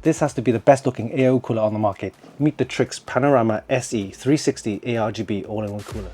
This has to be the best looking AIO cooler on the market. Meet the Tryx PANORAMA SE 360 ARGB all-in-one cooler.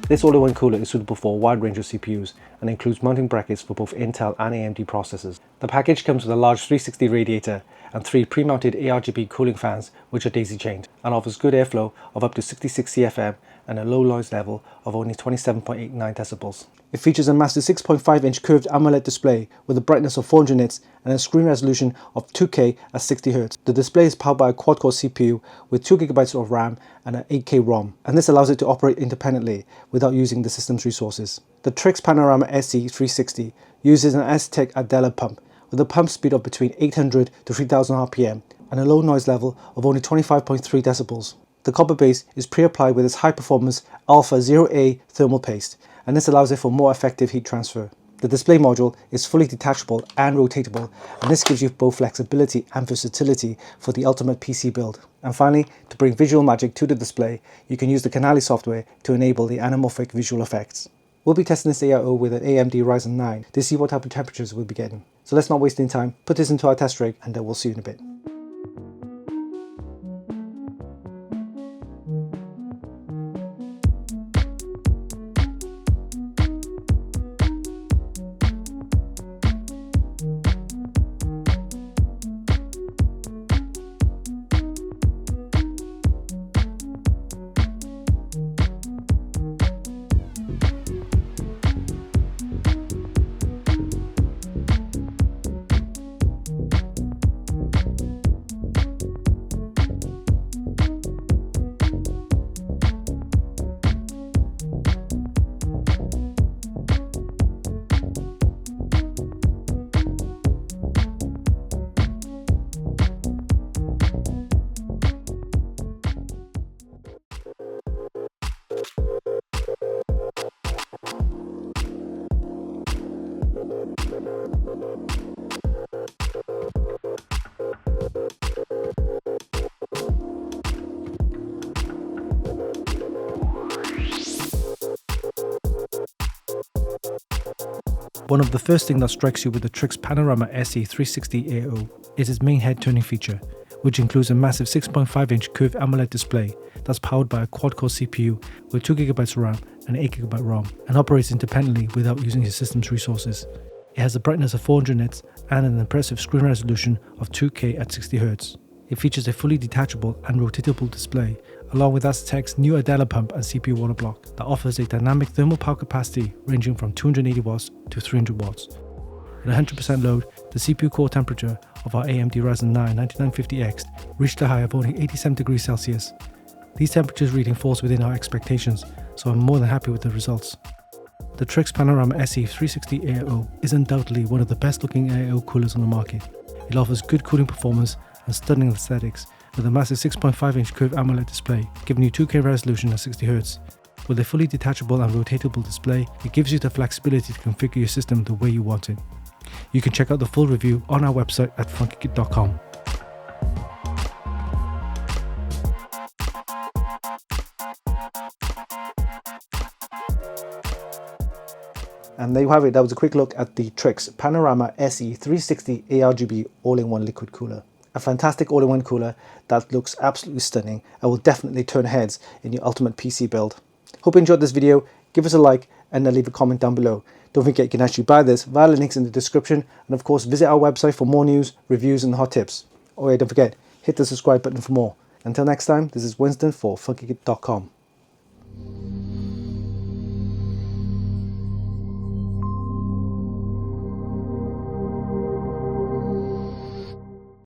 This all-in-one cooler is suitable for a wide range of CPUs and includes mounting brackets for both Intel and AMD processors. The package comes with a large 360 radiator and 3 pre-mounted ARGB cooling fans which are daisy-chained, and offers good airflow of up to 66 CFM and a low noise level of only 27.89 decibels. It features a massive 6.5-inch curved AMOLED display with a brightness of 400 nits and a screen resolution of 2K at 60Hz. The display is powered by a quad-core CPU with 2GB of RAM and an 8K ROM, and this allows it to operate independently without using the system's resources. The Tryx PANORAMA SE 360 uses an S-Tech Adela pump with a pump speed of between 800 to 3000 RPM and a low noise level of only 25.3 decibels. The copper base is pre-applied with its high-performance Alpha 0A thermal paste, and this allows it for more effective heat transfer. The display module is fully detachable and rotatable, and this gives you both flexibility and versatility for the ultimate PC build. And finally, to bring visual magic to the display, you can use the Canali software to enable the anamorphic visual effects. We'll be testing this AIO with an AMD Ryzen 9 to see what type of temperatures we'll be getting. So let's not waste any time, put this into our test rig, and we'll see you in a bit. One of the first things that strikes you with the Tryx PANORAMA SE 360 AIO is its main head turning feature, which includes a massive 6.5-inch curved AMOLED display that's powered by a quad-core CPU with 2GB RAM and 8GB ROM, and operates independently without using your system's resources. It has a brightness of 400 nits and an impressive screen resolution of 2K at 60Hz. It features a fully detachable and rotatable display, along with S-Tech's new Adela pump and CPU water block that offers a dynamic thermal power capacity ranging from 280 watts to 300 watts. At 100% load, the CPU core temperature of our AMD Ryzen 9 9950X reached a high of only 87 degrees Celsius. These temperatures reading falls within our expectations, so I'm more than happy with the results. The Tryx PANORAMA SE 360 AIO is undoubtedly one of the best looking AIO coolers on the market. It offers good cooling performance and stunning aesthetics with a massive 6.5-inch curved AMOLED display giving you 2K resolution at 60Hz. With a fully detachable and rotatable display, it gives you the flexibility to configure your system the way you want it. You can check out the full review on our website at Funkykit.com. And there you have it. That was a quick look at the Tryx PANORAMA SE 360 ARGB all-in-one liquid cooler. A fantastic all-in-one cooler that looks absolutely stunning and will definitely turn heads in your ultimate PC build. Hope you enjoyed this video. Give us a like and leave a comment down below. Don't forget you can actually buy this via the links in the description, and of course visit our website for more news, reviews and hot tips. Oh yeah, don't forget, hit the subscribe button for more. Until next time, this is Winston for Funkykit.com.